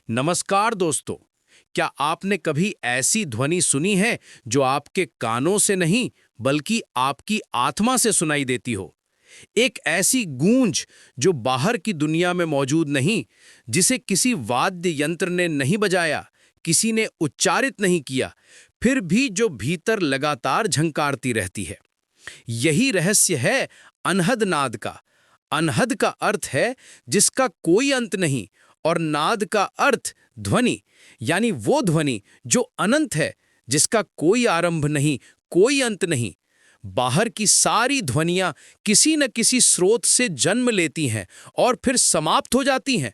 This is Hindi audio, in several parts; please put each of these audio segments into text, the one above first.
नमस्कार दोस्तों। क्या आपने कभी ऐसी ध्वनि सुनी है जो आपके कानों से नहीं बल्कि आपकी आत्मा से सुनाई देती हो? एक ऐसी गूंज जो बाहर की दुनिया में मौजूद नहीं, जिसे किसी वाद्य यंत्र ने नहीं बजाया, किसी ने उच्चारित नहीं किया, फिर भी जो भीतर लगातार झंकारती रहती है। यही रहस्य है अनहद नाद का। अनहद का अर्थ है जिसका कोई अंत नहीं, और नाद का अर्थ ध्वनि, यानी वो ध्वनि जो अनंत है, जिसका कोई आरंभ नहीं, कोई अंत नहीं। बाहर की सारी ध्वनियां किसी न किसी स्रोत से जन्म लेती हैं और फिर समाप्त हो जाती हैं,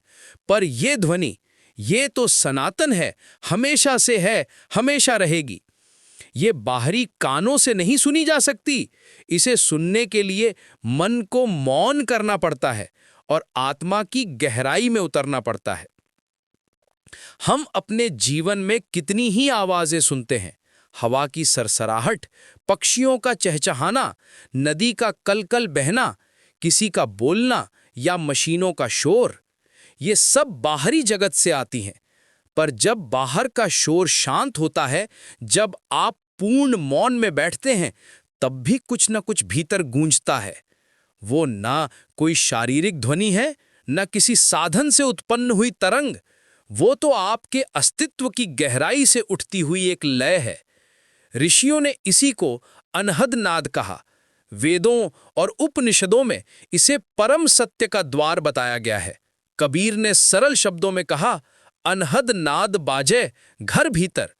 पर ये ध्वनि, ये तो सनातन है, हमेशा से है, हमेशा रहेगी। ये बाहरी कानों से नहीं सुनी जा सकती। इसे सुनने के लिए मन को मौन करना पड़ता है और आत्मा की गहराई में उतरना पड़ता है। हम अपने जीवन में कितनी ही आवाजें सुनते हैं। हवा की सरसराहट, पक्षियों का चहचहाना, नदी का कलकल बहना, किसी का बोलना या मशीनों का शोर। ये सब बाहरी जगत से आती हैं। पर जब बाहर का शोर शांत होता है, जब आप पूर्ण मौन में बैठते हैं, तब भी कुछ न कुछ भीतर गूंजता है। वो ना कोई शारीरिक ध्वनि है, न किसी साधन से उत्पन्न हुई तरंग। वो तो आपके अस्तित्व की गहराई से उठती हुई एक लय है। ऋषियों ने इसी को अनहद नाद कहा। वेदों और उपनिषदों में इसे परम सत्य का द्वार बताया गया है। कबीर ने सरल शब्दों में कहा, अनहद नाद बाजे घर भीतर।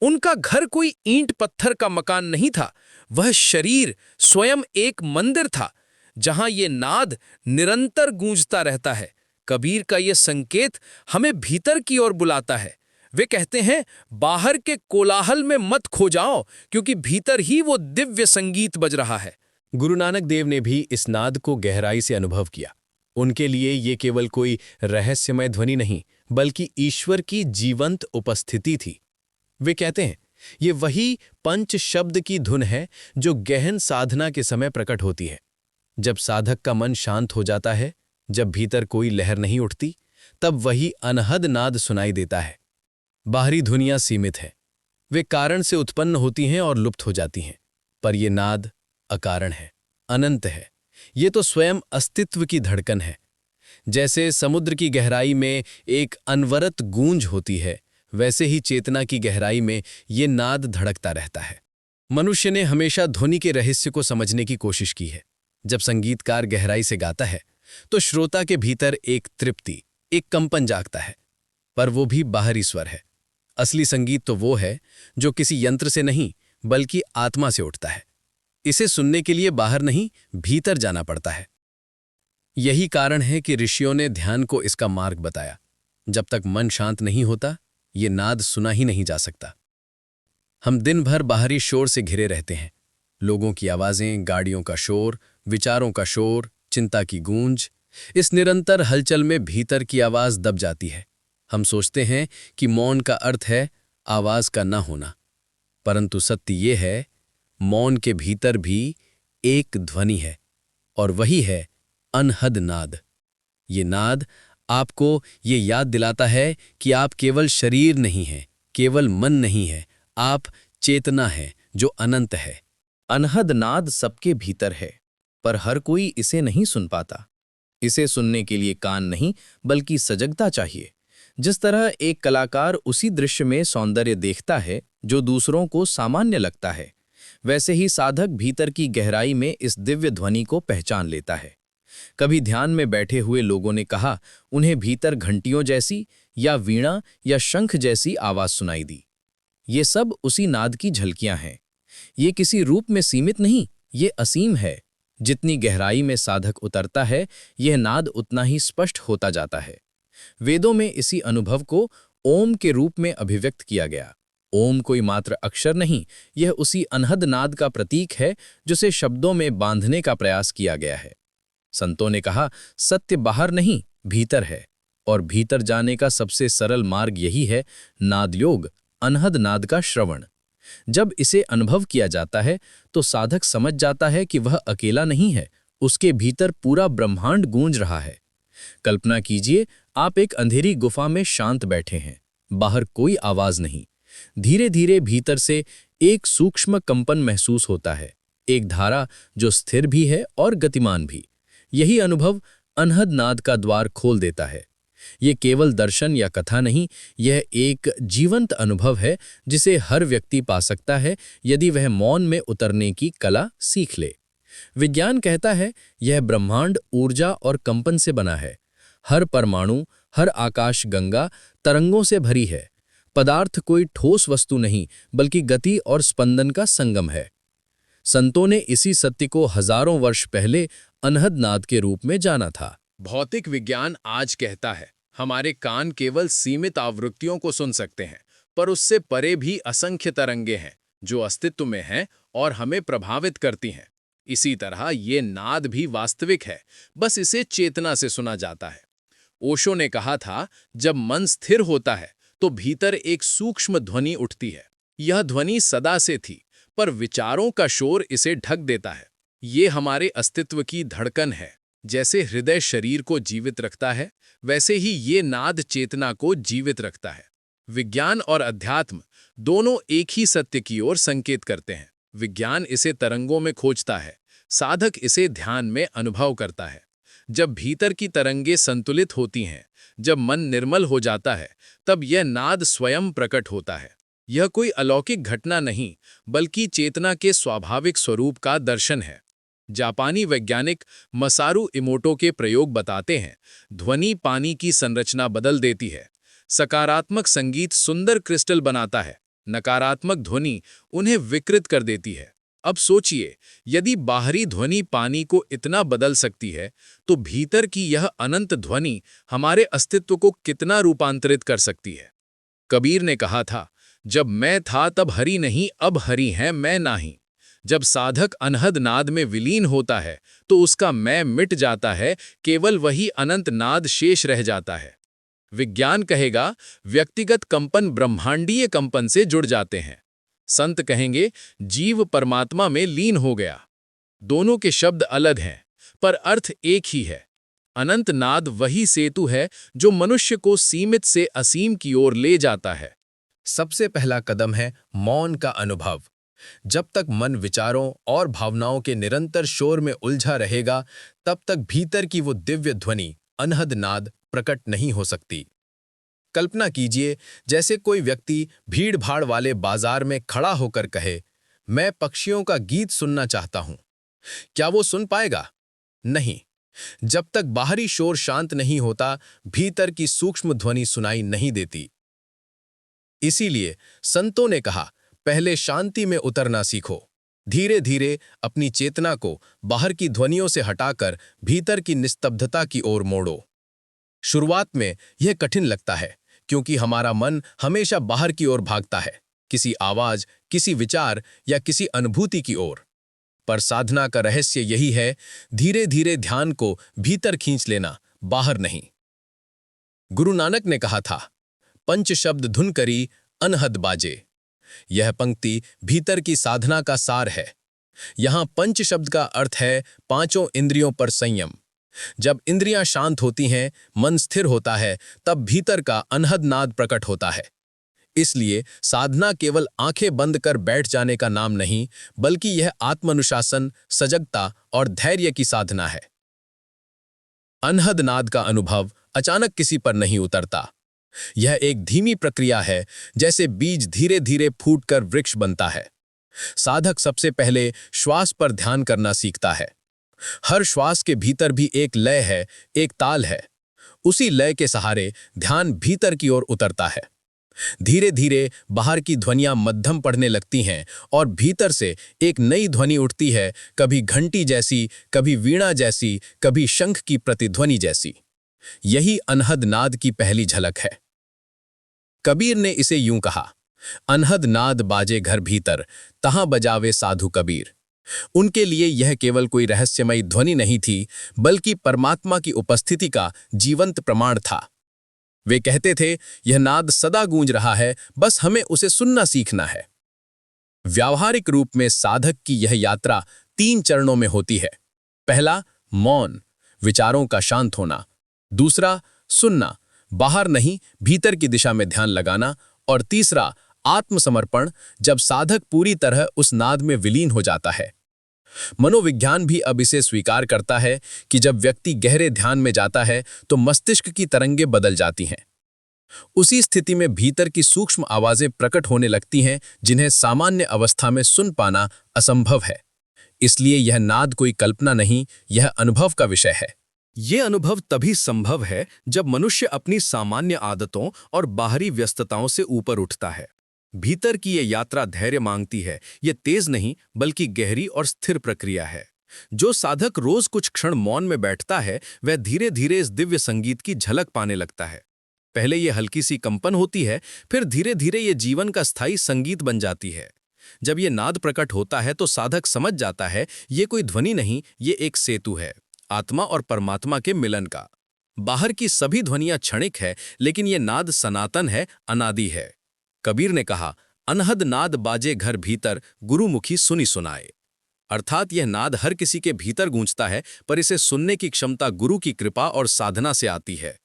उनका घर कोई ईंट पत्थर का मकान नहीं था, वह शरीर स्वयं एक मंदिर था, जहां ये नाद निरंतर गूंजता रहता है। कबीर का ये संकेत हमें भीतर की ओर बुलाता है। वे कहते हैं, बाहर के कोलाहल में मत खो जाओ, क्योंकि भीतर ही वो दिव्य संगीत बज रहा है। गुरु नानक देव ने भी इस नाद को गहराई से अनुभव किया। उनके लिए ये केवल कोई रहस्यमय ध्वनि नहीं, बल्कि ईश्वर की जीवंत उपस्थिति थी। वे कहते हैं, ये वही पंच शब्द की धुन है जो गहन साधना के समय प्रकट होती है। जब साधक का मन शांत हो जाता है, जब भीतर कोई लहर नहीं उठती, तब वही अनहद नाद सुनाई देता है। बाहरी धुनियां सीमित है, वे कारण से उत्पन्न होती हैं और लुप्त हो जाती हैं, पर ये नाद अकारण है, अनंत है। ये तो स्वयं अस्तित्व की धड़कन है। जैसे समुद्र की गहराई में एक अनवरत गूंज होती है, वैसे ही चेतना की गहराई में ये नाद धड़कता रहता है। मनुष्य ने हमेशा ध्वनि के रहस्य को समझने की कोशिश की है। जब संगीतकार गहराई से गाता है, तो श्रोता के भीतर एक तृप्ति, एक कंपन जागता है, पर वो भी बाहरी स्वर है। असली संगीत तो वो है जो किसी यंत्र से नहीं, बल्कि आत्मा से उठता है। इसे सुनने के लिए बाहर नहीं, भीतर जाना पड़ता है। यही कारण है कि ऋषियों ने ध्यान को इसका मार्ग बताया। जब तक मन शांत नहीं होता, ये नाद सुना ही नहीं जा सकता। हम दिन भर बाहरी शोर से घिरे रहते हैं। लोगों की आवाजें, गाड़ियों का शोर, विचारों का शोर, चिंता की गूंज। इस निरंतर हलचल में भीतर की आवाज दब जाती है। हम सोचते हैं कि मौन का अर्थ है आवाज का ना होना, परंतु सत्य ये है, मौन के भीतर भी एक ध्वनि है, और वही है अनहद नाद। ये नाद आपको ये याद दिलाता है कि आप केवल शरीर नहीं हैं, केवल मन नहीं है, आप चेतना है जो अनंत है। अनहद नाद सबके भीतर है, पर हर कोई इसे नहीं सुन पाता। इसे सुनने के लिए कान नहीं, बल्कि सजगता चाहिए। जिस तरह एक कलाकार उसी दृश्य में सौंदर्य देखता है जो दूसरों को सामान्य लगता है, वैसे ही साधक भीतर की गहराई में इस दिव्य ध्वनि को पहचान लेता है। कभी ध्यान में बैठे हुए लोगों ने कहा, उन्हें भीतर घंटियों जैसी या वीणा या शंख जैसी आवाज सुनाई दी। ये सब उसी नाद की झलकियां हैं। ये किसी रूप में सीमित नहीं, ये असीम है। जितनी गहराई में साधक उतरता है, यह नाद उतना ही स्पष्ट होता जाता है। वेदों में इसी अनुभव को ओम के रूप में अभिव्यक्त किया गया। ओम कोई मात्र अक्षर नहीं, यह उसी अनहद नाद का प्रतीक है जिसे शब्दों में बांधने का प्रयास किया गया है। संतों ने कहा, सत्य बाहर नहीं, भीतर है, और भीतर जाने का सबसे सरल मार्ग यही है, नादयोग, अनहद नाद का श्रवण। जब इसे अनुभव किया जाता है, तो साधक समझ जाता है कि वह अकेला नहीं है, उसके भीतर पूरा ब्रह्मांड गूंज रहा है। कल्पना कीजिए, आप एक अंधेरी गुफा में शांत बैठे हैं। बाहर कोई आवाज नहीं। धीरे धीरे भीतर से एक सूक्ष्म कंपन महसूस होता है, एक धारा जो स्थिर भी है और गतिमान भी। यही अनुभव अनहद नाद का द्वार खोल देता है। ये केवल दर्शन या कथा नहीं, यह एक जीवंत अनुभव है जिसे हर व्यक्ति पा सकता है यदि वह मौन में उतरने की कला सीख ले। विज्ञान कहता है यह ब्रह्मांड ऊर्जा और कंपन से बना है। हर परमाणु, हर आकाश गंगा तरंगों से भरी है। पदार्थ कोई ठोस वस्तु नहीं, बल्कि गति और स्पंदन का संगम है। संतों ने इसी सत्य को हजारों वर्ष पहले अनहद नाद के रूप में जाना था। भौतिक विज्ञान आज कहता है हमारे कान केवल सीमित आवृत्तियों को सुन सकते हैं, पर उससे परे भी असंख्य तरंगे हैं जो अस्तित्व में हैं और हमें प्रभावित करती हैं। इसी तरह ये नाद भी वास्तविक है, बस इसे चेतना से सुना जाता है। ओशो ने कहा था, जब मन स्थिर होता है तो भीतर एक सूक्ष्म ध्वनि उठती है। यह ध्वनि सदा से थी, पर विचारों का शोर इसे ढक देता है। ये हमारे अस्तित्व की धड़कन है। जैसे हृदय शरीर को जीवित रखता है, वैसे ही ये नाद चेतना को जीवित रखता है। विज्ञान और अध्यात्म दोनों एक ही सत्य की ओर संकेत करते हैं। विज्ञान इसे तरंगों में खोजता है, साधक इसे ध्यान में अनुभव करता है। जब भीतर की तरंगे संतुलित होती हैं, जब मन निर्मल हो जाता है, तब यह नाद स्वयं प्रकट होता है। यह कोई अलौकिक घटना नहीं, बल्कि चेतना के स्वाभाविक स्वरूप का दर्शन है। जापानी वैज्ञानिक मसारू इमोटो के प्रयोग बताते हैं, ध्वनि पानी की संरचना बदल देती है। सकारात्मक संगीत सुंदर क्रिस्टल बनाता है, नकारात्मक ध्वनि उन्हें विकृत कर देती है। अब सोचिए, यदि बाहरी ध्वनि पानी को इतना बदल सकती है, तो भीतर की यह अनंत ध्वनि हमारे अस्तित्व को कितना रूपांतरित कर सकती है। कबीर ने कहा था, जब मैं था तब हरि नहीं, अब हरि है मैं नाही। जब साधक अनहद नाद में विलीन होता है तो उसका मैं मिट जाता है, केवल वही अनंत नाद शेष रह जाता है। विज्ञान कहेगा व्यक्तिगत कंपन ब्रह्मांडीय कंपन से जुड़ जाते हैं। संत कहेंगे जीव परमात्मा में लीन हो गया। दोनों के शब्द अलग हैं, पर अर्थ एक ही है। अनंत नाद वही सेतु है जो मनुष्य को सीमित से असीम की ओर ले जाता है। सबसे पहला कदम है मौन का अनुभव। जब तक मन विचारों और भावनाओं के निरंतर शोर में उलझा रहेगा, तब तक भीतर की वो दिव्य ध्वनि अनहद नाद प्रकट नहीं हो सकती। कल्पना कीजिए, जैसे कोई व्यक्ति भीड़-भाड़ वाले बाजार में खड़ा होकर कहे, मैं पक्षियों का गीत सुनना चाहता हूं। क्या वो सुन पाएगा? नहीं। जब तक बाहरी शोर शांत नहीं होता, भीतर की सूक्ष्म ध्वनि सुनाई नहीं देती। इसीलिए संतों ने कहा, पहले शांति में उतरना सीखो। धीरे धीरे अपनी चेतना को बाहर की ध्वनियों से हटाकर भीतर की निस्तब्धता की ओर मोड़ो। शुरुआत में यह कठिन लगता है, क्योंकि हमारा मन हमेशा बाहर की ओर भागता है, किसी आवाज, किसी विचार या किसी अनुभूति की ओर। पर साधना का रहस्य यही है, धीरे धीरे ध्यान को भीतर खींच लेना, बाहर नहीं। गुरु नानक ने कहा था, पंच शब्द धुन करी अनहद बाजे। यह पंक्ति भीतर की साधना का सार है। यहां पंच शब्द का अर्थ है पांचों इंद्रियों पर संयम। जब इंद्रियां शांत होती हैं, मन स्थिर होता है, तब भीतर का अनहद नाद प्रकट होता है। इसलिए साधना केवल आंखें बंद कर बैठ जाने का नाम नहीं, बल्कि यह आत्मानुशासन, सजगता और धैर्य की साधना है। अनहद नाद का अनुभव अचानक किसी पर नहीं उतरता। यह एक धीमी प्रक्रिया है, जैसे बीज धीरे धीरे फूटकर वृक्ष बनता है। साधक सबसे पहले श्वास पर ध्यान करना सीखता है। हर श्वास के भीतर भी एक लय है, एक ताल है। उसी लय के सहारे ध्यान भीतर की ओर उतरता है। धीरे धीरे बाहर की ध्वनियां मध्यम पड़ने लगती हैं और भीतर से एक नई ध्वनि उठती है, कभी घंटी जैसी, कभी वीणा जैसी, कभी शंख की प्रतिध्वनि जैसी। यही अनहद नाद की पहली झलक है। कबीर ने इसे यूं कहा, अनहद नाद बाजे घर भीतर, तहां बजावे साधु कबीर। उनके लिए यह केवल कोई रहस्यमयी ध्वनि नहीं थी, बल्कि परमात्मा की उपस्थिति का जीवंत प्रमाण था। वे कहते थे, यह नाद सदा गूंज रहा है, बस हमें उसे सुनना सीखना है। व्यावहारिक रूप में साधक की यह यात्रा 3 चरणों में होती है। पहला, मौन, विचारों का शांत होना। दूसरा, सुनना, बाहर नहीं भीतर की दिशा में ध्यान लगाना। और तीसरा, आत्मसमर्पण, जब साधक पूरी तरह उस नाद में विलीन हो जाता है। मनोविज्ञान भी अब इसे स्वीकार करता है कि जब व्यक्ति गहरे ध्यान में जाता है तो मस्तिष्क की तरंगें बदल जाती हैं। उसी स्थिति में भीतर की सूक्ष्म आवाजें प्रकट होने लगती हैं जिन्हें सामान्य अवस्था में सुन पाना असंभव है। इसलिए यह नाद कोई कल्पना नहीं, यह अनुभव का विषय है। ये अनुभव तभी संभव है जब मनुष्य अपनी सामान्य आदतों और बाहरी व्यस्तताओं से ऊपर उठता है। भीतर की ये यात्रा धैर्य मांगती है। ये तेज नहीं बल्कि गहरी और स्थिर प्रक्रिया है। जो साधक रोज कुछ क्षण मौन में बैठता है वह धीरे धीरे इस दिव्य संगीत की झलक पाने लगता है। पहले ये हल्की सी कंपन होती है, फिर धीरे धीरे ये जीवन का स्थायी संगीत बन जाती है। जब ये नाद प्रकट होता है तो साधक समझ जाता है ये कोई ध्वनि नहीं, ये एक सेतु है, आत्मा और परमात्मा के मिलन का। बाहर की सभी ध्वनियां क्षणिक है, लेकिन ये नाद सनातन है, अनादि है। कबीर ने कहा, अनहद नाद बाजे घर भीतर, गुरुमुखी सुनी सुनाए। अर्थात यह नाद हर किसी के भीतर गूंजता है, पर इसे सुनने की क्षमता गुरु की कृपा और साधना से आती है।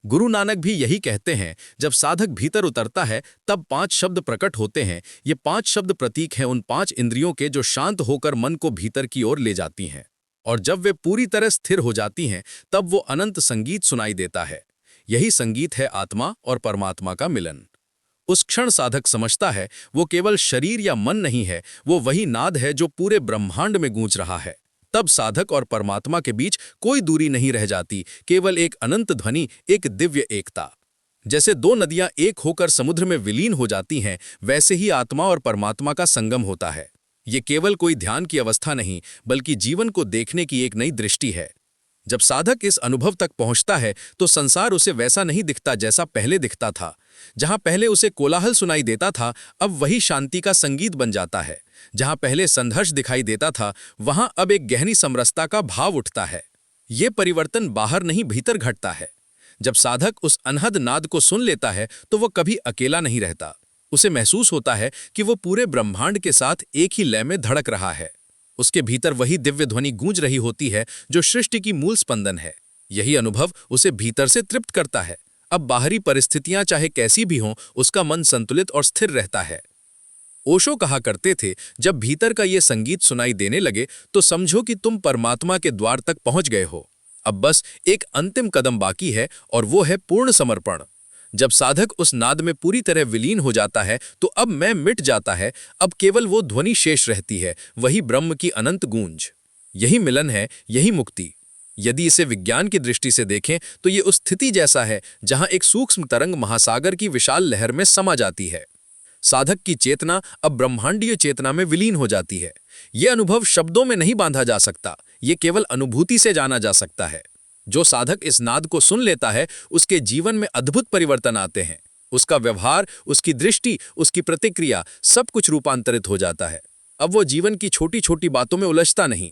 गुरु नानक भी यही कहते हैं, जब साधक भीतर उतरता है तब 5 शब्द प्रकट होते हैं। ये 5 शब्द प्रतीक हैं उन 5 इंद्रियों के जो शांत होकर मन को भीतर की ओर ले जाती हैं। और जब वे पूरी तरह स्थिर हो जाती हैं तब वो अनंत संगीत सुनाई देता है। यही संगीत है आत्मा और परमात्मा का मिलन। उस क्षण साधक समझता है वो केवल शरीर या मन नहीं है, वो वही नाद है जो पूरे ब्रह्मांड में गूंज रहा है। तब साधक और परमात्मा के बीच कोई दूरी नहीं रह जाती, केवल एक अनंत ध्वनि, एक दिव्य एकता। जैसे 2 नदियां एक होकर समुद्र में विलीन हो जाती हैं, वैसे ही आत्मा और परमात्मा का संगम होता है। ये केवल कोई ध्यान की अवस्था नहीं, बल्कि जीवन को देखने की एक नई दृष्टि है। जब साधक इस अनुभव तक पहुंचता है तो संसार उसे वैसा नहीं दिखता जैसा पहले दिखता था। जहां पहले उसे कोलाहल सुनाई देता था, अब वही शांति का संगीत बन जाता है। जहां पहले संघर्ष दिखाई देता था, वहां अब एक गहरी समरसता का भाव उठता है। ये परिवर्तन बाहर नहीं भीतर घटता है। जब साधक उस अनहद नाद को सुन लेता है तो वो कभी अकेला नहीं रहता। उसे महसूस होता है कि वो पूरे ब्रह्मांड के साथ एक ही लय में धड़क रहा है। उसके भीतर वही दिव्य ध्वनि गूंज रही होती है जो सृष्टि की मूल स्पंदन है। यही अनुभव उसे भीतर से तृप्त करता है। अब बाहरी परिस्थितियां चाहे कैसी भी हों, उसका मन संतुलित और स्थिर रहता है। ओशो कहा करते थे, जब भीतर का ये संगीत सुनाई देने लगे तो समझो कि तुम परमात्मा के द्वार तक पहुंच गए हो। अब बस एक अंतिम कदम बाकी है और वो है पूर्ण समर्पण। जब साधक उस नाद में पूरी तरह विलीन हो जाता है तो अब मैं मिट जाता है, अब केवल वो ध्वनि शेष रहती है, वही ब्रह्म की अनंत गूंज। यही मिलन है, यही मुक्ति। यदि इसे विज्ञान की दृष्टि से देखें तो ये उस स्थिति जैसा है जहां एक सूक्ष्म तरंग महासागर की विशाल लहर में समा जाती है। साधक की चेतना अब ब्रह्मांडीय चेतना में विलीन हो जाती है। यह अनुभव शब्दों में नहीं बांधा जा सकता, ये केवल अनुभूति से जाना जा सकता है। जो साधक इस नाद को सुन लेता है उसके जीवन में अद्भुत परिवर्तन आते हैं। उसका व्यवहार, उसकी दृष्टि, उसकी प्रतिक्रिया, सब कुछ रूपांतरित हो जाता है। अब वो जीवन की छोटी छोटी बातों में उलझता नहीं।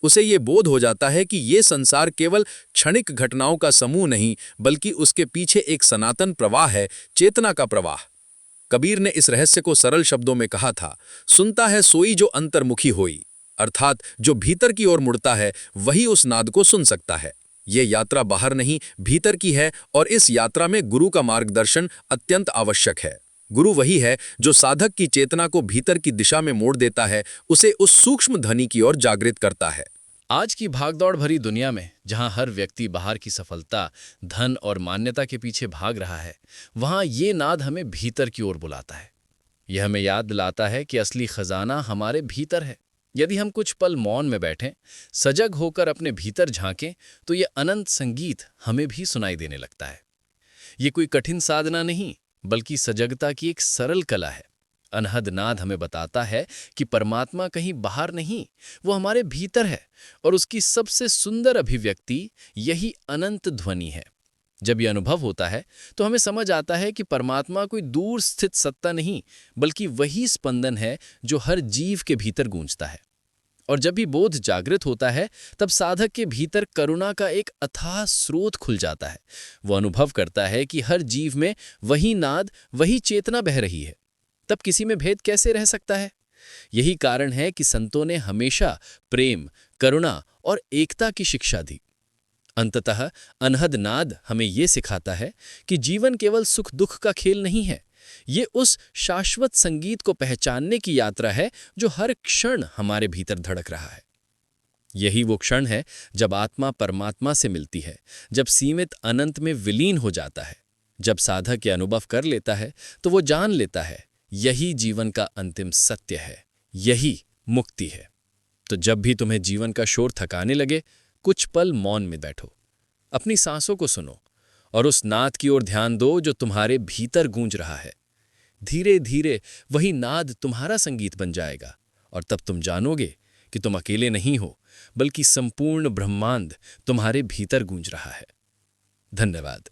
उसे ये बोध हो जाता है कि ये संसार केवल क्षणिक घटनाओं का समूह नहीं, बल्कि उसके पीछे एक सनातन प्रवाह है, चेतना का प्रवाह। कबीर ने इस रहस्य को सरल शब्दों में कहा था, सुनता है सोई जो अंतर्मुखी होई। अर्थात जो भीतर की ओर मुड़ता है वही उस नाद को सुन सकता है। ये यात्रा बाहर नहीं भीतर की है और इस यात्रा में गुरु का मार्गदर्शन अत्यंत आवश्यक है। गुरु वही है जो साधक की चेतना को भीतर की दिशा में मोड़ देता है, उसे उस सूक्ष्म ध्वनि की ओर जागृत करता है। आज की भागदौड़ भरी दुनिया में जहां हर व्यक्ति बाहर की सफलता, धन और मान्यता के पीछे भाग रहा है, वहां ये नाद हमें भीतर की ओर बुलाता है। यह हमें याद दिलाता है कि असली खजाना हमारे भीतर है। यदि हम कुछ पल मौन में बैठें, सजग होकर अपने भीतर झांकें, तो ये अनंत संगीत हमें भी सुनाई देने लगता है। ये कोई कठिन साधना नहीं, बल्कि सजगता की एक सरल कला है। अनहद नाद हमें बताता है कि परमात्मा कहीं बाहर नहीं, वो हमारे भीतर है और उसकी सबसे सुंदर अभिव्यक्ति यही अनंत ध्वनि है। जब यह अनुभव होता है तो हमें समझ आता है कि परमात्मा कोई दूर स्थित सत्ता नहीं, बल्कि वही स्पंदन है जो हर जीव के भीतर गूंजता है। और जब भी बोध जागृत होता है तब साधक के भीतर करुणा का एक अथाह स्रोत खुल जाता है। वो अनुभव करता है कि हर जीव में वही नाद, वही चेतना बह रही है। तब किसी में भेद कैसे रह सकता है? यही कारण है कि संतों ने हमेशा प्रेम, करुणा और एकता की शिक्षा दी। अंततः अनहद नाद हमें ये सिखाता है कि जीवन केवल सुख दुख का खेल नहीं है। ये उस शाश्वत संगीत को पहचानने की यात्रा है जो हर क्षण हमारे भीतर धड़क रहा है। यही वो क्षण है जब आत्मा परमात्मा से मिलती है, जब सीमित अनंत में विलीन हो जाता है। जब साधक ये अनुभव कर लेता है तो वो जान लेता है यही जीवन का अंतिम सत्य है, यही मुक्ति है। तो जब भी तुम्हें जीवन का शोर थकाने लगे, कुछ पल मौन में बैठो, अपनी सांसों को सुनो और उस नाद की ओर ध्यान दो जो तुम्हारे भीतर गूंज रहा है। धीरे धीरे वही नाद तुम्हारा संगीत बन जाएगा और तब तुम जानोगे कि तुम अकेले नहीं हो, बल्कि संपूर्ण ब्रह्मांड तुम्हारे भीतर गूंज रहा है। धन्यवाद।